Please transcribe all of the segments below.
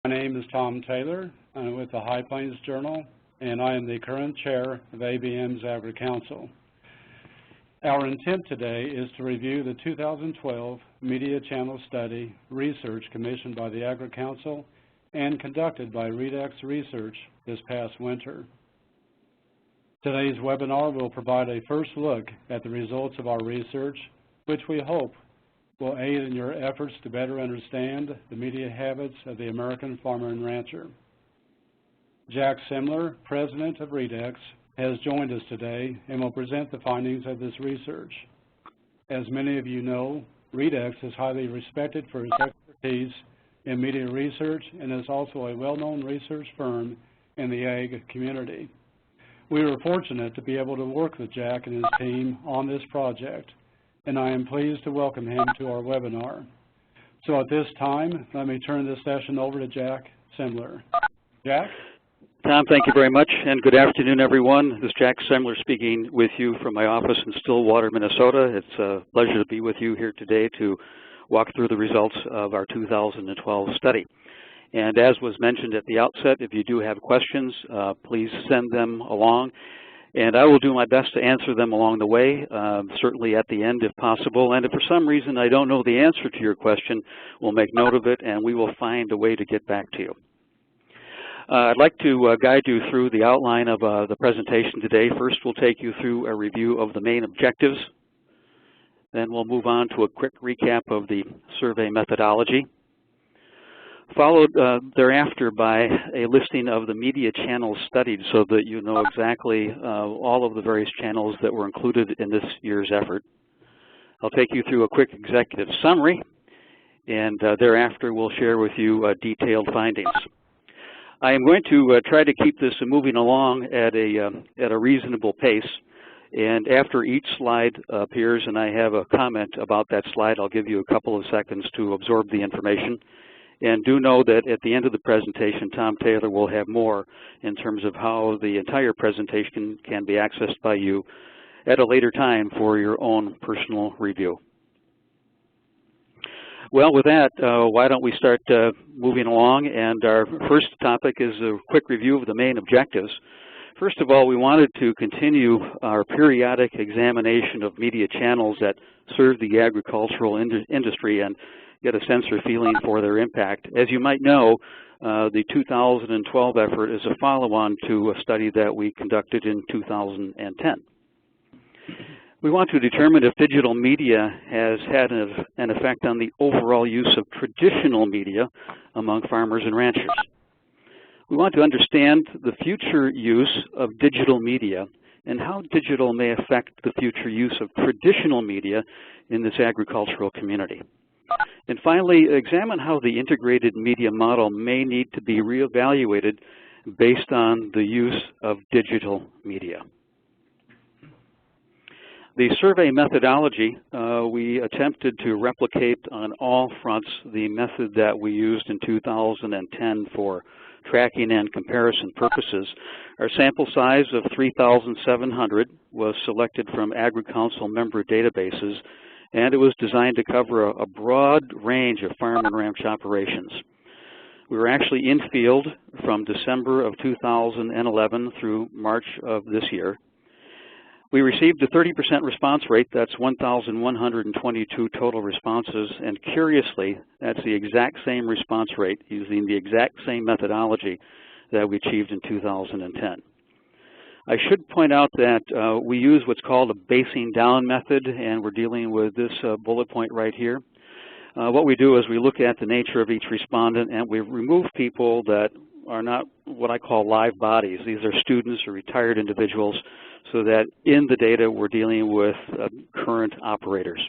My name is Tom Taylor. I'm with the High Plains Journal, and I am the current chair of ABM's Agri Council. Our intent today is to review the 2012 Media Channel Study research commissioned by the Agri Council and conducted by Redex Research this past winter. Today's webinar will provide a first look at the results of our research, which we hope will aid in your efforts to better understand the media habits of the American farmer and rancher. Jack Semler, president of Redex, has joined us today and will present the findings of this research. As many of you know, Redex is highly respected for its expertise in media research and is also a well-known research firm in the ag community. We were fortunate to be able to work with Jack and his team on this project, and I am pleased to welcome him to our webinar. So at this time, let me turn this session over to Jack Semler. Jack? Tom, thank you very much, and good afternoon, everyone. This is Jack Semler speaking with you from my office in Stillwater, Minnesota. It's a pleasure to be with you here today to walk through the results of our 2012 study. And as was mentioned at the outset, if you do have questions, please send them along. And I will do my best to answer them along the way, certainly at the end if possible. And if for some reason I don't know the answer to your question, we'll make note of it and we will find a way to get back to you. I'd like to guide you through the outline of the presentation today. First, we'll take you through a review of the main objectives. Then we'll move on to a quick recap of the survey methodology, followed thereafter by a listing of the media channels studied so that you know exactly all of the various channels that were included in this year's effort. I'll take you through a quick executive summary, and thereafter we'll share with you detailed findings. I am going to try to keep this moving along at a reasonable pace, and after each slide appears and I have a comment about that slide, I'll give you a couple of seconds to absorb the information. And do know that at the end of the presentation, Tom Taylor will have more in terms of how the entire presentation can be accessed by you at a later time for your own personal review. Well, with that, why don't we start moving along? And our first topic is a quick review of the main objectives. First of all, we wanted to continue our periodic examination of media channels that serve the agricultural industry and get a sense or feeling for their impact. As you might know, the 2012 effort is a follow-on to a study that we conducted in 2010. We want to determine if digital media has had an effect on the overall use of traditional media among farmers and ranchers. We want to understand the future use of digital media and how digital may affect the future use of traditional media in this agricultural community. And finally, examine how the integrated media model may need to be reevaluated based on the use of digital media. The survey methodology, we attempted to replicate on all fronts the method that we used in 2010 for tracking and comparison purposes. Our sample size of 3,700 was selected from Agri Council member databases, and it was designed to cover a broad range of farm and ranch operations. We were actually in field from December of 2011 through March of this year. We received a 30% response rate. That's 1,122 total responses, and curiously, that's the exact same response rate using the exact same methodology that we achieved in 2010. I should point out that we use what's called a basing down method, and we're dealing with this bullet point right here. What we do is we look at the nature of each respondent, and we remove people that are not what I call live bodies. These are students or retired individuals, so that in the data we're dealing with current operators.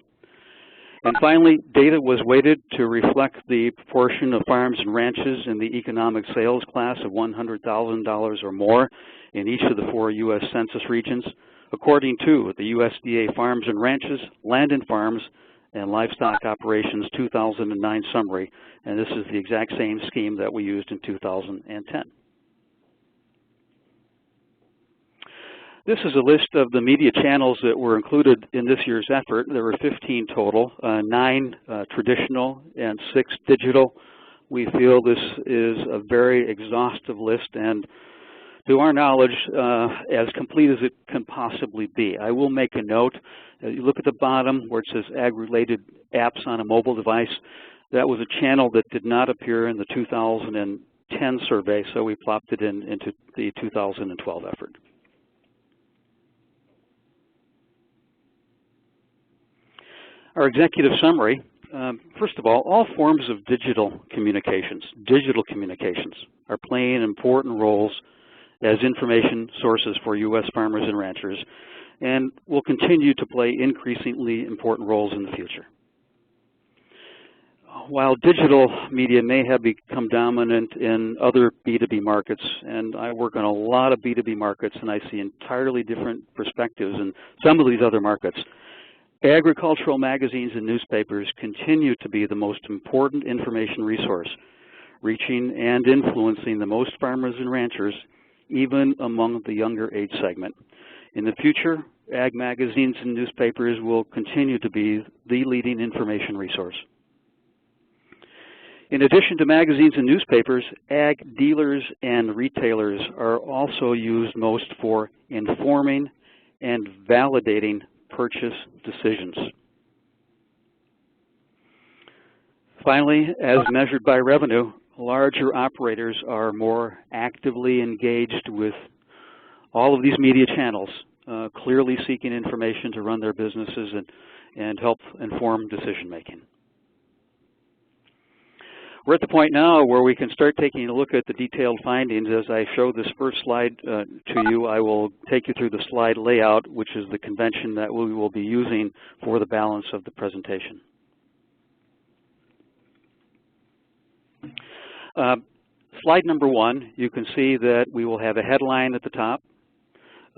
And finally, data was weighted to reflect the proportion of farms and ranches in the economic sales class of $100,000 or more in each of the 4 U.S. Census regions, according to the USDA Farms and Ranches, Land and Farms, and Livestock Operations 2009 summary, and this is the exact same scheme that we used in 2010. This is a list of the media channels that were included in this year's effort. There were 15 total, 9 traditional and 6 digital, we feel this is a very exhaustive list and, to our knowledge, as complete as it can possibly be. I will make a note. You look at the bottom where it says Ag-related apps on a mobile device. That was a channel that did not appear in the 2010 survey, so we plopped it into the 2012 effort. Our executive summary, first of all forms of digital communications are playing important roles as information sources for U.S. farmers and ranchers, and will continue to play increasingly important roles in the future. While digital media may have become dominant in other B2B markets, and I work on a lot of B2B markets and I see entirely different perspectives in some of these other markets, agricultural magazines and newspapers continue to be the most important information resource, reaching and influencing the most farmers and ranchers, even among the younger age segment. In the future, ag magazines and newspapers will continue to be the leading information resource. In addition to magazines and newspapers, ag dealers and retailers are also used most for informing and validating purchase decisions. Finally, as measured by revenue, larger operators are more actively engaged with all of these media channels, clearly seeking information to run their businesses and help inform decision making. We're at the point now where we can start taking a look at the detailed findings. As I show this first slide to you, I will take you through the slide layout, which is the convention that we will be using for the balance of the presentation. Slide number 1, you can see that we will have a headline at the top.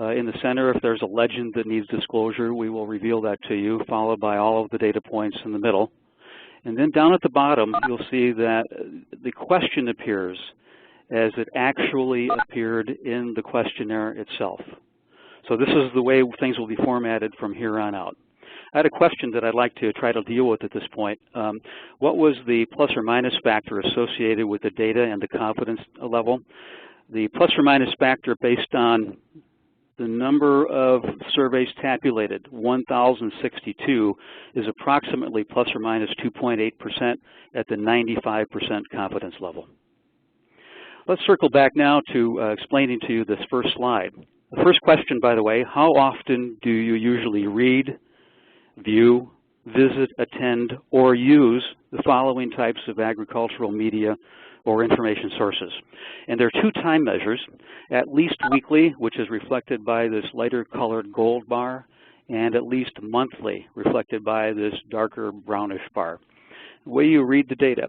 In the center, if there's a legend that needs disclosure, we will reveal that to you, followed by all of the data points in the middle. And then down at the bottom, you'll see that the question appears as it actually appeared in the questionnaire itself. So this is the way things will be formatted from here on out. I had a question that I'd like to try to deal with at this point. What was the plus or minus factor associated with the data and the confidence level? The plus or minus factor based on the number of surveys tabulated, 1,062, is approximately plus or minus 2.8% at the 95% confidence level. Let's circle back now to explaining to you this first slide. The first question, by the way, how often do you usually read, view, visit, attend, or use the following types of agricultural media or information sources? And there are 2 time measures, at least weekly, which is reflected by this lighter colored gold bar, and at least monthly, reflected by this darker brownish bar. The way you read the data,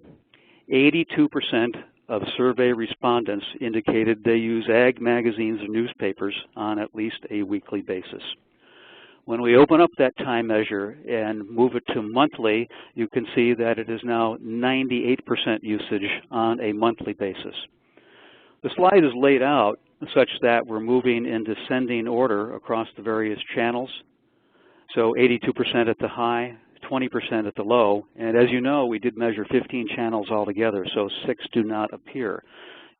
82% of survey respondents indicated they use ag magazines or newspapers on at least a weekly basis. When we open up that time measure and move it to monthly, you can see that it is now 98% usage on a monthly basis. The slide is laid out such that we're moving in descending order across the various channels. So 82% at the high, 20% at the low, and as you know, we did measure 15 channels altogether, so 6 do not appear.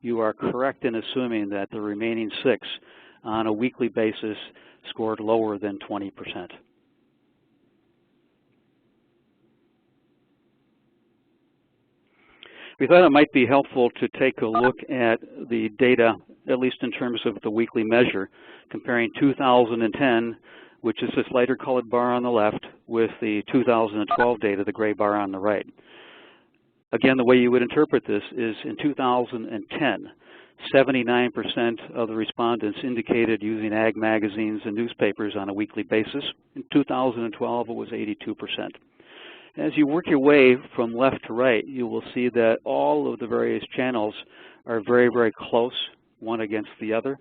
You are correct in assuming that the remaining 6 on a weekly basis scored lower than 20%. We thought it might be helpful to take a look at the data, at least in terms of the weekly measure, comparing 2010, which is this lighter colored bar on the left, with the 2012 data, the gray bar on the right. Again, the way you would interpret this is in 2010, 79% of the respondents indicated using ag magazines and newspapers on a weekly basis. In 2012, it was 82%. As you work your way from left to right, you will see that all of the various channels are very, very close, one against the other.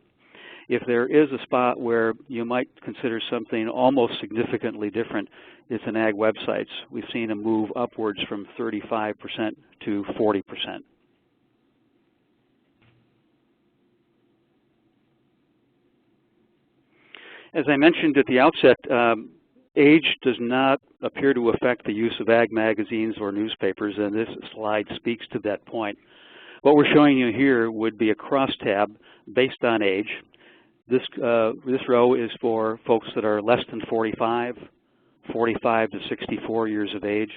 If there is a spot where you might consider something almost significantly different, it's in ag websites. We've seen a move upwards from 35% to 40%. As I mentioned at the outset, age does not appear to affect the use of ag magazines or newspapers, and this slide speaks to that point. What we're showing you here would be a crosstab based on age. This row is for folks that are less than 45, 45 to 64 years of age,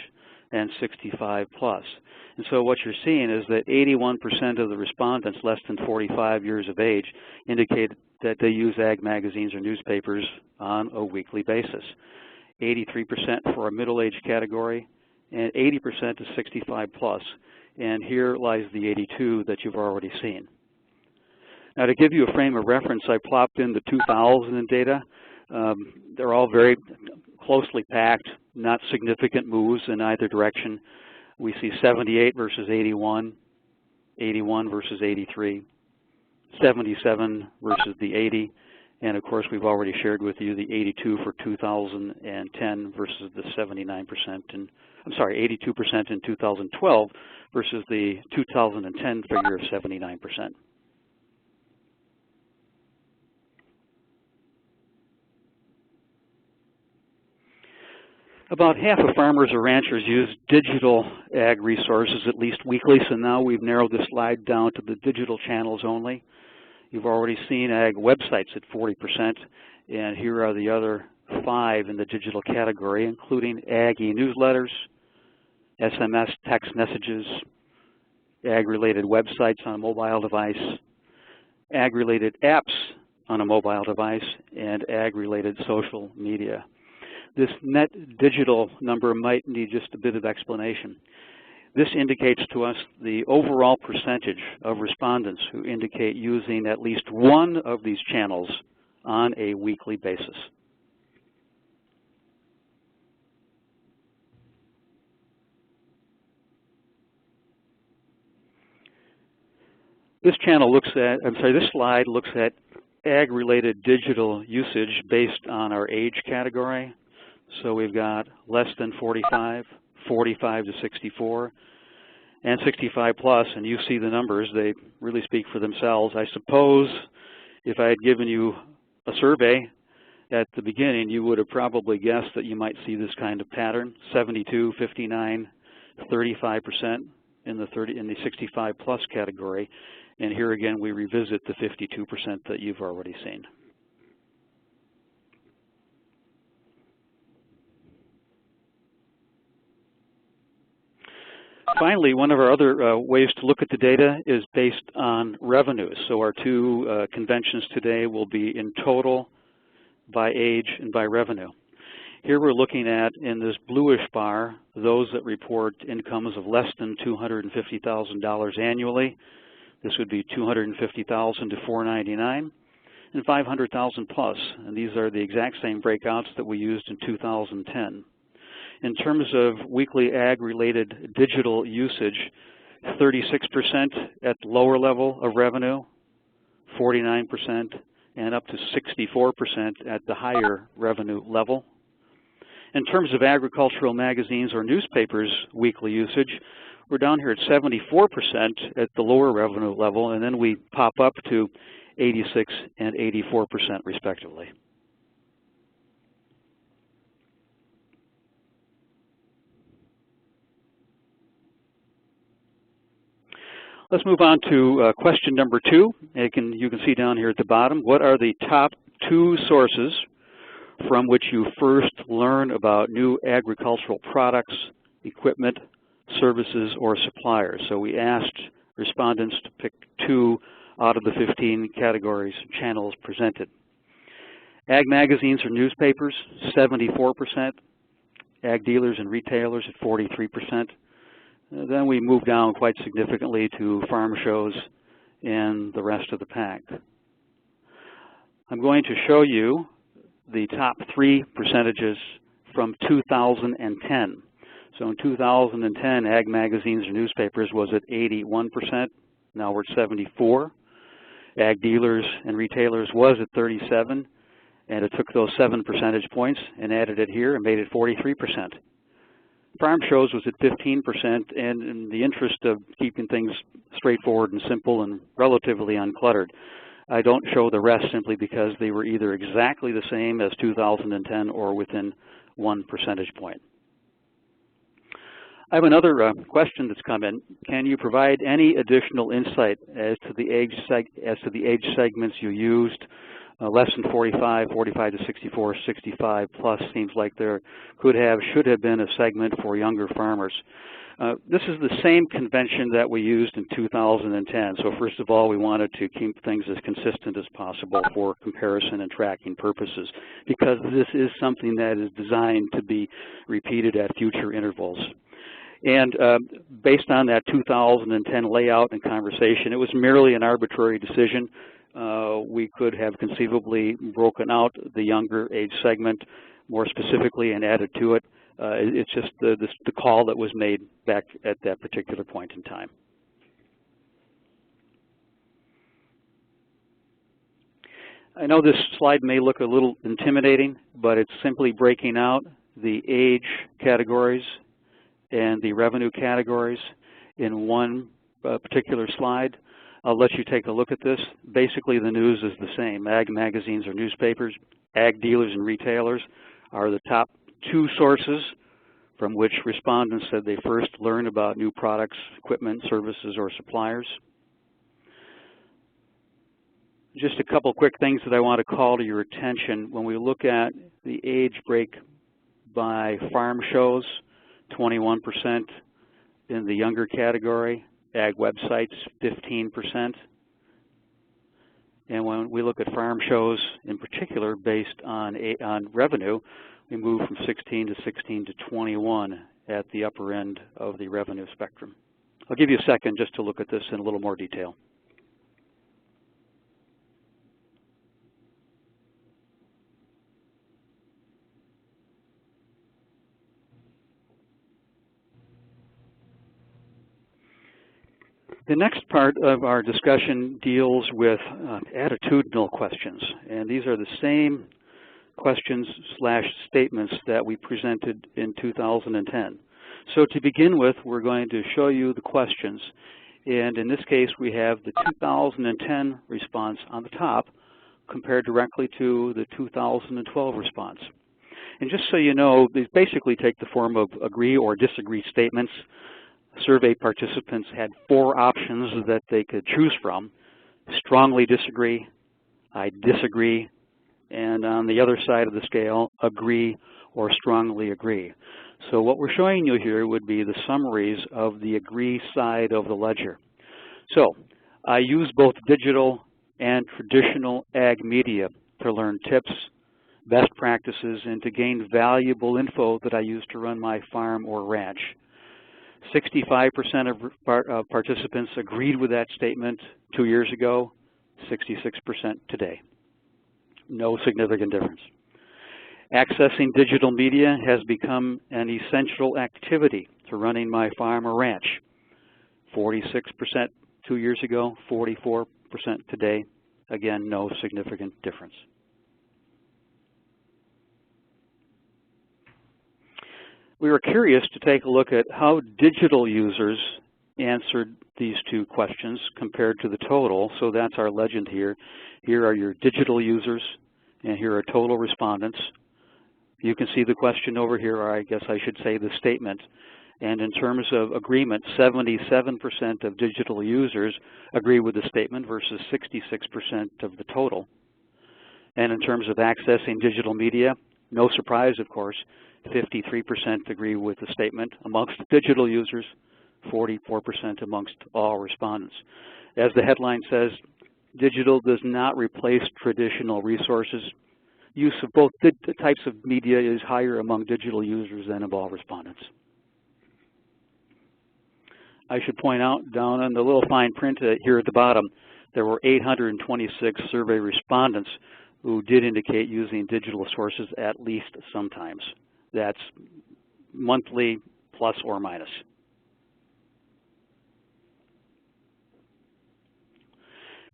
and 65 plus. And so what you're seeing is that 81% of the respondents less than 45 years of age indicate that they use ag magazines or newspapers on a weekly basis. 83% for a middle-age category, and 80% to 65 plus. And here lies the 82 that you've already seen. Now, to give you a frame of reference, I plopped in the 2000 data. They're all very closely packed, not significant moves in either direction. We see 78 versus 81, 81 versus 83, 77 versus the 80, and of course we've already shared with you the 82 for 2010 versus the 79%, and I'm sorry, 82% in 2012 versus the 2010 figure of 79%. About half of farmers or ranchers use digital ag resources at least weekly, so now we've narrowed the slide down to the digital channels only. You've already seen ag websites at 40%, and here are the other 5 in the digital category, including ag e-newsletters, SMS text messages, ag-related websites on a mobile device, ag-related apps on a mobile device, and ag-related social media. This net digital number might need just a bit of explanation. This indicates to us the overall percentage of respondents who indicate using at least one of these channels on a weekly basis. This slide looks at ag-related digital usage based on our age category. So we've got less than 45, 45 to 64, and 65 plus, and you see the numbers. They really speak for themselves. I suppose if I had given you a survey at the beginning, you would have probably guessed that you might see this kind of pattern: 72, 59, 35% in the 65 plus category. And here again, we revisit the 52% that you've already seen. Finally, one of our other ways to look at the data is based on revenues. So our 2 conventions today will be in total, by age, and by revenue. Here we're looking at, in this bluish bar, those that report incomes of less than $250,000 annually. This would be $250,000 to $499, and $500,000 plus. And these are the exact same breakouts that we used in 2010. In terms of weekly ag-related digital usage, 36% at the lower level of revenue, 49%, and up to 64% at the higher revenue level. In terms of agricultural magazines or newspapers weekly usage, we're down here at 74% at the lower revenue level, and then we pop up to 86 and 84% respectively. Let's move on to question number 2. You can see down here at the bottom, what are the top 2 sources from which you first learn about new agricultural products, equipment, services, or suppliers? So we asked respondents to pick 2 out of the 15 categories channels presented. Ag magazines or newspapers, 74%. Ag dealers and retailers at 43%. Then we move down quite significantly to farm shows and the rest of the pack. I'm going to show you the top 3 percentages from 2010. So in 2010, ag magazines or newspapers was at 81%. Now we're at 74. Ag dealers and retailers was at 37, and it took those 7 percentage points and added it here and made it 43%. Farm shows was at 15%, and in the interest of keeping things straightforward and simple and relatively uncluttered, I don't show the rest simply because they were either exactly the same as 2010 or within 1 percentage point. I have another question that's come in. Can you provide any additional insight as to the age segments you used? Less than 45, 45 to 64, 65 plus seems like there should have been a segment for younger farmers. This is the same convention that we used in 2010. So first of all, we wanted to keep things as consistent as possible for comparison and tracking purposes, because this is something that is designed to be repeated at future intervals. And based on that 2010 layout and conversation, it was merely an arbitrary decision. We could have conceivably broken out the younger age segment more specifically and added to it. It's just the call that was made back at that particular point in time. I know this slide may look a little intimidating, but it's simply breaking out the age categories and the revenue categories in one particular slide. I'll let you take a look at this. Basically, the news is the same. Ag magazines or newspapers, ag dealers and retailers are the top 2 sources from which respondents said they first learned about new products, equipment, services, or suppliers. Just a couple quick things that I want to call to your attention. When we look at the age break by farm shows, 21% in the younger category, ag websites, 15%. And when we look at farm shows in particular based on revenue, we move from 16 to 16 to 21 at the upper end of the revenue spectrum. I'll give you a second just to look at this in a little more detail. The next part of our discussion deals with attitudinal questions, and these are the same questions / statements that we presented in 2010. So to begin with, we're going to show you the questions, and in this case we have the 2010 response on the top compared directly to the 2012 response. And just so you know, these basically take the form of agree or disagree statements. Survey participants had 4 options that they could choose from: strongly disagree, I disagree, and on the other side of the scale, agree or strongly agree. So what we're showing you here would be the summaries of the agree side of the ledger. So I use both digital and traditional ag media to learn tips, best practices, and to gain valuable info that I use to run my farm or ranch. 65% of participants agreed with that statement 2 years ago, 66% today. No significant difference. Accessing digital media has become an essential activity to running my farm or ranch. 46% 2 years ago, 44% today. Again, no significant difference. We were curious to take a look at how digital users answered these 2 questions compared to the total. So that's our legend here. Here are your digital users, and here are total respondents. You can see the question over here, or I guess I should say the statement. And in terms of agreement, 77% of digital users agree with the statement versus 66% of the total. And in terms of accessing digital media, no surprise, of course, 53% agree with the statement amongst digital users, 44% amongst all respondents. As the headline says, digital does not replace traditional resources. Use of both types of media is higher among digital users than of all respondents. I should point out down on the little fine print here at the bottom, there were 826 survey respondents who did indicate using digital sources at least sometimes. That's monthly plus or minus.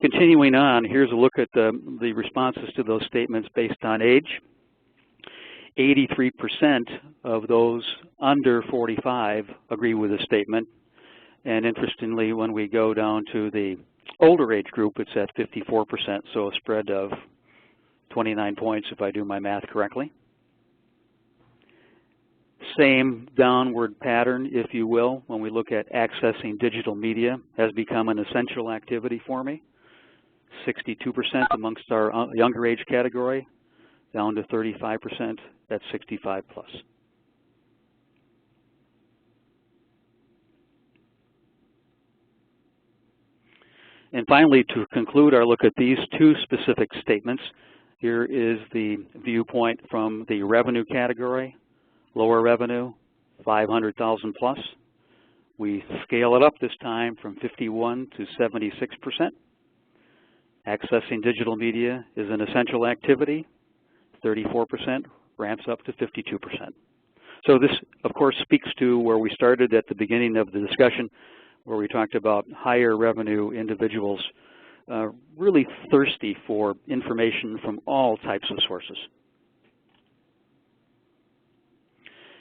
Continuing on, here's a look at the responses to those statements based on age. 83% of those under 45 agree with the statement. And interestingly, when we go down to the older age group, it's at 54%, so a spread of 29 points if I do my math correctly. same downward pattern, if you will, when we look at accessing digital media, has become an essential activity for me. 62% amongst our younger age category, down to 35% at 65 plus. And finally, to conclude our look at these two specific statements, here is the viewpoint from the revenue category. Lower revenue, 500,000 plus. We scale it up this time from 51 to 76%. Accessing digital media is an essential activity. 34% ramps up to 52%. So this, of course, speaks to where we started at the beginning of the discussion, where we talked about higher revenue individuals really thirsty for information from all types of sources.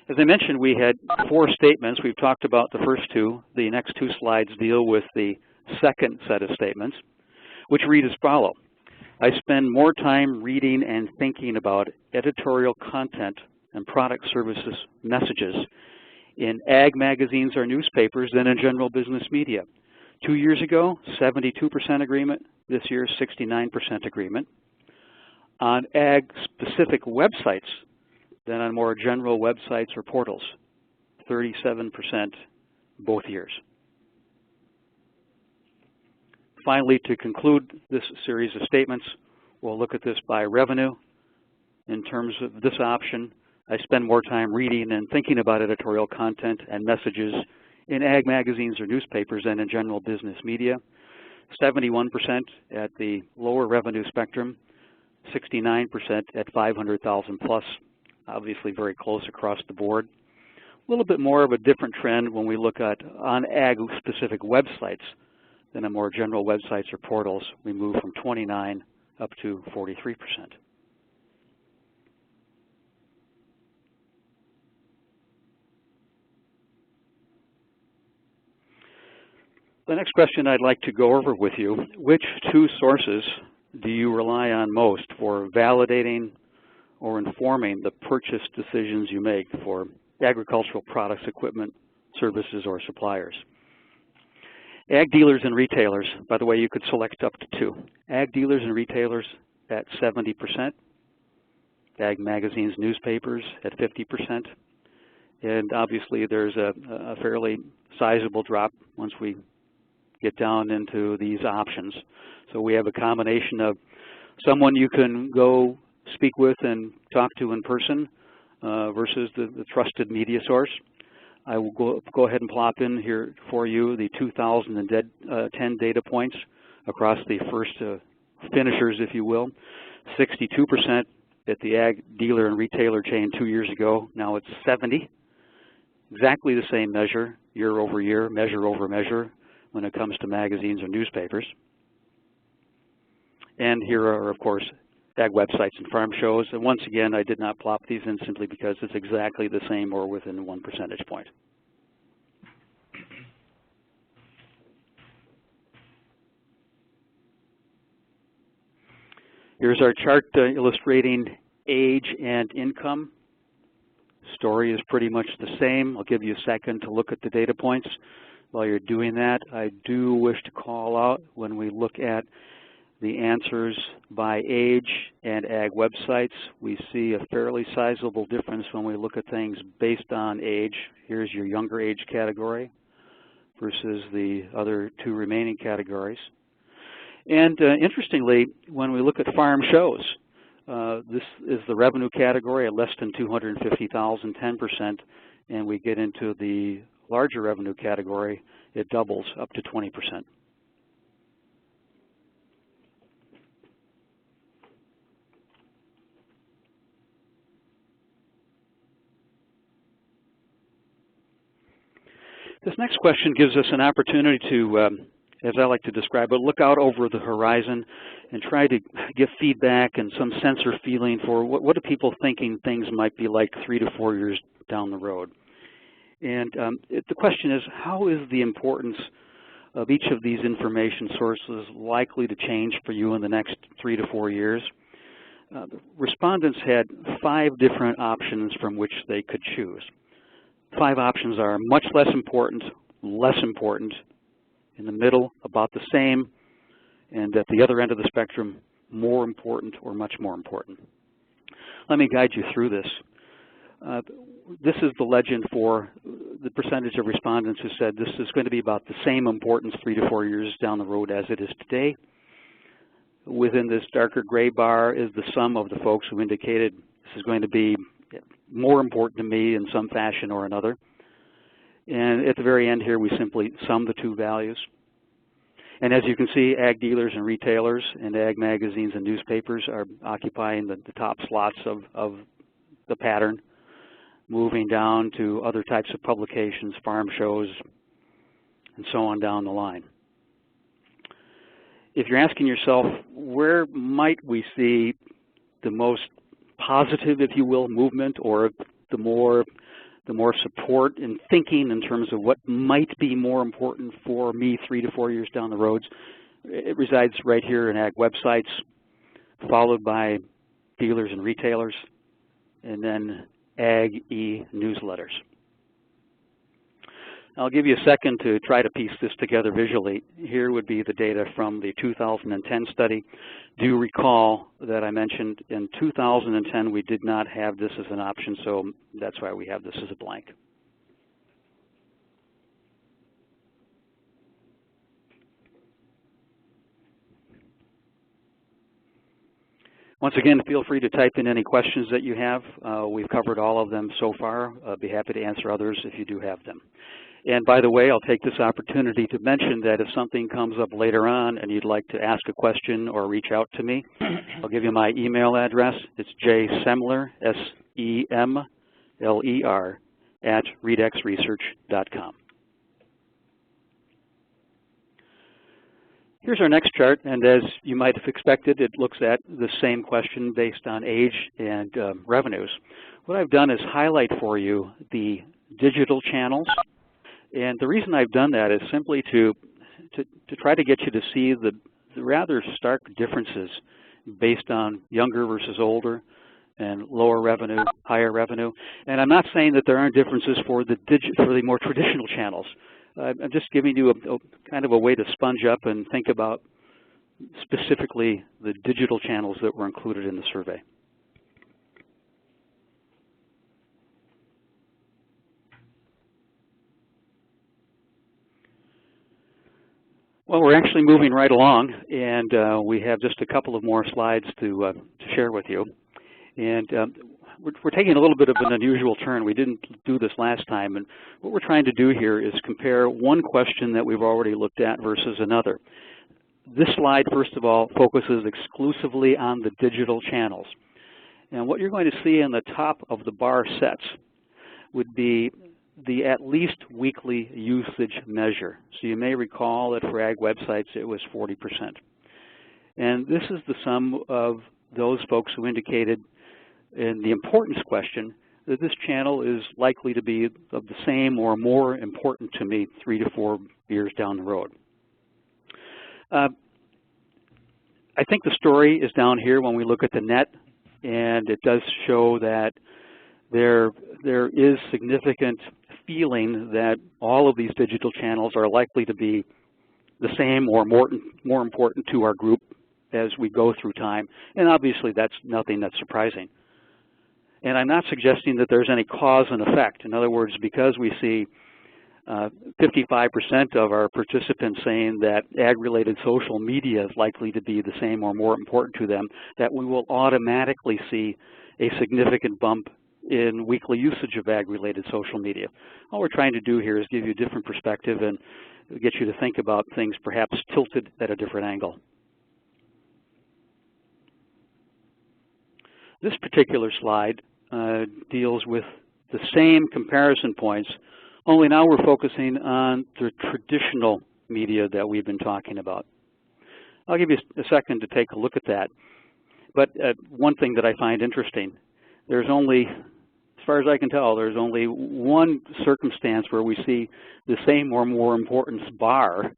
As I mentioned, we had 4 statements. We've talked about the first 2. The next 2 slides deal with the second set of statements, which read as follows. I spend more time reading and thinking about editorial content and product services messages in ag magazines or newspapers than in general business media. 2 years ago, 72% agreement. This year, 69% agreement. On ag-specific websites than on more general websites or portals, 37% both years. Finally, to conclude this series of statements, we'll look at this by revenue. In terms of this option, I spend more time reading and thinking about editorial content and messages in ag magazines or newspapers than in general business media. 71% at the lower revenue spectrum, 69% at 500,000 plus, obviously very close across the board. A little bit more of a different trend when we look at on ag-specific websites than on more general websites or portals. We move from 29 up to 43%. The next question I'd like to go over with you, which 2 sources do you rely on most for validating or informing the purchase decisions you make for agricultural products, equipment, services, or suppliers? Ag dealers and retailers, by the way, you could select up to 2. Ag dealers and retailers at 70%. Ag magazines, newspapers at 50%. And obviously there's a fairly sizable drop once we get down into these options. So we have a combination of someone you can go speak with and talk to in person versus the trusted media source. I will go ahead and plop in here for you the 2010 data points across the first finishers, if you will. 62% at the ag dealer and retailer chain 2 years ago. Now it's 70. Exactly the same measure, year over year, measure over measure, when it comes to magazines or newspapers. And here are, of course, ag websites and farm shows. And once again, I did not plop these in simply because it's exactly the same or within 1 percentage point. Here's our chart illustrating age and income. Story is pretty much the same. I'll give you a second to look at the data points. While you're doing that, I do wish to call out when we look at the answers by age and ag websites, we see a fairly sizable difference when we look at things based on age. Here's your younger age category versus the other 2 remaining categories. And interestingly, when we look at farm shows, this is the revenue category at less than 250,000, 10%, and we get into the larger revenue category, it doubles up to 20%. This next question gives us an opportunity to, as I like to describe it, look out over the horizon and try to give feedback and some sense or feeling for what are people thinking things might be like 3 to 4 years down the road. And the question is, how is the importance of each of these information sources likely to change for you in the next 3 to 4 years? The respondents had 5 different options from which they could choose. 5 options are much less important, less important, in the middle, about the same, and at the other end of the spectrum, more important or much more important. Let me guide you through this. This is the legend for the percentage of respondents who said this is going to be about the same importance 3 to 4 years down the road as it is today. Within this darker gray bar is the sum of the folks who indicated this is going to be more important to me in some fashion or another. And at the very end here, we simply sum the 2 values. And as you can see, ag dealers and retailers and ag magazines and newspapers are occupying the top slots of the pattern, moving down to other types of publications, farm shows, and so on down the line. If you're asking yourself, where might we see the most positive, if you will, movement, or the more support in thinking in terms of what might be more important for me 3 to 4 years down the road, it resides right here in ag websites, followed by dealers and retailers, and then ag e-newsletters. I'll give you a second to try to piece this together visually. Here would be the data from the 2010 study. Do recall that I mentioned in 2010 we did not have this as an option, so that's why we have this as a blank. Once again, feel free to type in any questions that you have. We've covered all of them so far. I'll be happy to answer others if you do have them. And by the way, I'll take this opportunity to mention that if something comes up later on and you'd like to ask a question or reach out to me, I'll give you my email address. It's jsemler, S-E-M-L-E-R, @readxresearch.com. Here's our next chart, and as you might have expected, it looks at the same question based on age and revenues. What I've done is highlight for you the digital channels. And the reason I've done that is simply to try to get you to see the rather stark differences based on younger versus older and lower revenue, higher revenue. And I'm not saying that there aren't differences for the more traditional channels. I'm just giving you a kind of a way to sponge up and think about specifically the digital channels that were included in the survey. Well, we're actually moving right along, and we have just a couple of more slides to share with you. And we're taking a little bit of an unusual turn. We didn't do this last time, and what we're trying to do here is compare one question that we've already looked at versus another. This slide, first of all, focuses exclusively on the digital channels. And what you're going to see in the top of the bar sets would be the at least weekly usage measure. So you may recall that for ag websites it was 40%. And this is the sum of those folks who indicated in the importance question that this channel is likely to be of the same or more important to me 3 to 4 years down the road. I think the story is down here when we look at the net, and it does show that there is significant feeling that all of these digital channels are likely to be the same or more important to our group as we go through time. And obviously that's nothing that's surprising. And I'm not suggesting that there's any cause and effect. In other words, because we see 55% of our participants saying that ag-related social media is likely to be the same or more important to them, that we will automatically see a significant bump in weekly usage of ag-related social media. All we're trying to do here is give you a different perspective and get you to think about things perhaps tilted at a different angle. This particular slide deals with the same comparison points, only now we're focusing on the traditional media that we've been talking about. I'll give you a second to take a look at that. But one thing that I find interesting, there's only, as far as I can tell, there's only one circumstance where we see the same or more importance bar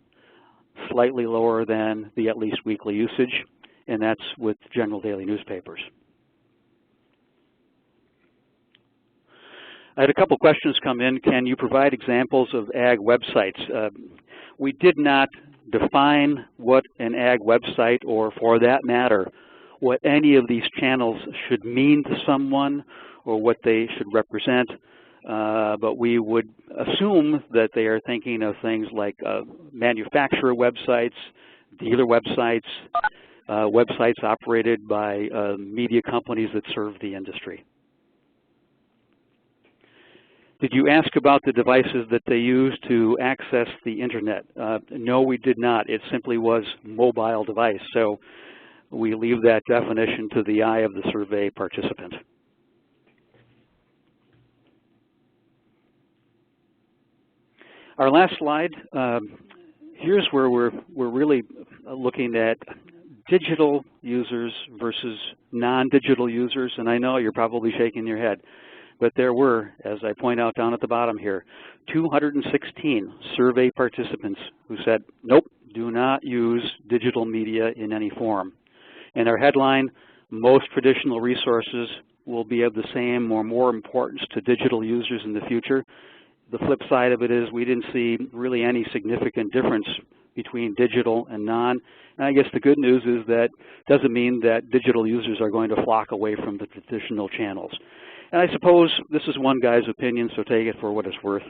slightly lower than the at least weekly usage, and that's with general daily newspapers. I had a couple questions come in. Can you provide examples of ag websites? We did not define what an ag website, or for that matter, what any of these channels should mean to someone or what they should represent, but we would assume that they are thinking of things like manufacturer websites, dealer websites, websites operated by media companies that serve the industry. Did you ask about the devices that they use to access the internet? No, we did not. It simply was mobile device. So we leave that definition to the eye of the survey participant. Our last slide, here's where we're really looking at digital users versus non-digital users. And I know you're probably shaking your head. But there were, as I point out down at the bottom here, 216 survey participants who said, nope, do not use digital media in any form. And our headline, most traditional resources will be of the same or more importance to digital users in the future. The flip side of it is we didn't see really any significant difference between digital and non. And I guess the good news is that doesn't mean that digital users are going to flock away from the traditional channels. And I suppose this is one guy's opinion, so take it for what it's worth.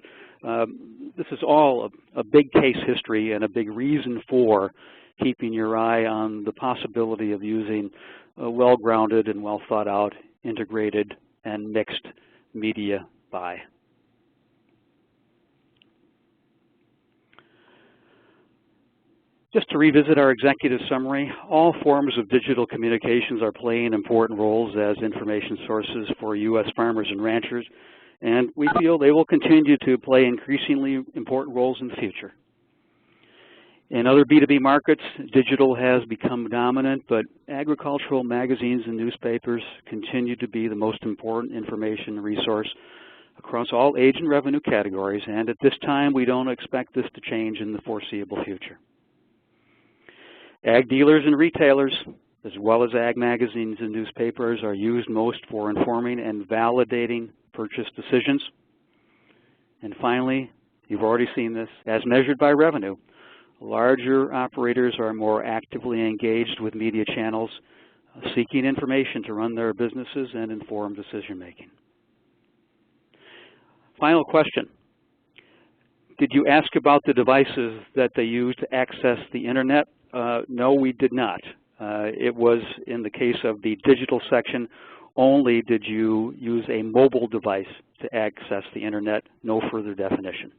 This is all a big case history and a big reason for keeping your eye on the possibility of using a well-grounded and well-thought-out, integrated, and mixed media buy. Just to revisit our executive summary, all forms of digital communications are playing important roles as information sources for U.S. farmers and ranchers, and we feel they will continue to play increasingly important roles in the future. In other B2B markets, digital has become dominant, but agricultural magazines and newspapers continue to be the most important information resource across all age and revenue categories, and at this time we don't expect this to change in the foreseeable future. Ag dealers and retailers, as well as ag magazines and newspapers, are used most for informing and validating purchase decisions. And finally, you've already seen this, as measured by revenue, larger operators are more actively engaged with media channels, seeking information to run their businesses and inform decision-making. Final question. Did you ask about the devices that they use to access the internet? No, we did not. It was in the case of the digital section, only did you use a mobile device to access the internet, no further definition.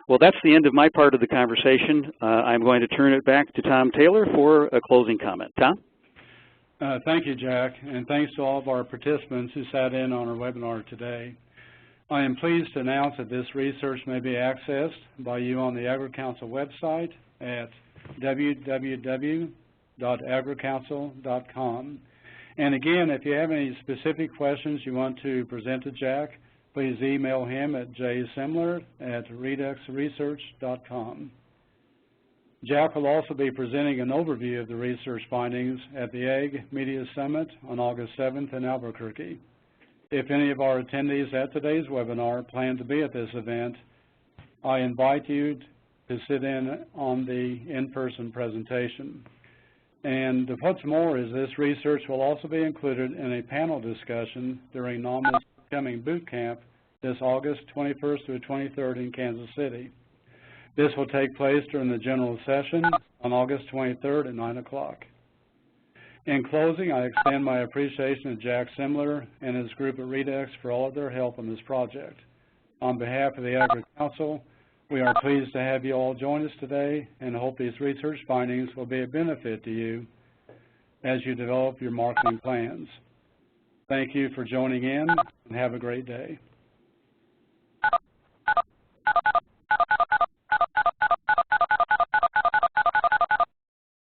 Well, that's the end of my part of the conversation. I'm going to turn it back to Tom Taylor for a closing comment. Tom? Thank you, Jack, and thanks to all of our participants who sat in on our webinar today. I am pleased to announce that this research may be accessed by you on the Agri Council website at www.agricouncil.com. And again, if you have any specific questions you want to present to Jack, please email him at jsimler@reduxresearch.com. Jack will also be presenting an overview of the research findings at the Ag Media Summit on August 7th in Albuquerque. If any of our attendees at today's webinar plan to be at this event, I invite you to sit in on the in-person presentation. And what's more is this research will also be included in a panel discussion during NAMA's upcoming boot camp this August 21st through 23rd in Kansas City. This will take place during the general session on August 23rd at 9 o'clock. In closing, I extend my appreciation to Jack Simler and his group at Redux for all of their help on this project. On behalf of the Agri Council, we are pleased to have you all join us today and hope these research findings will be a benefit to you as you develop your marketing plans. Thank you for joining in and have a great day.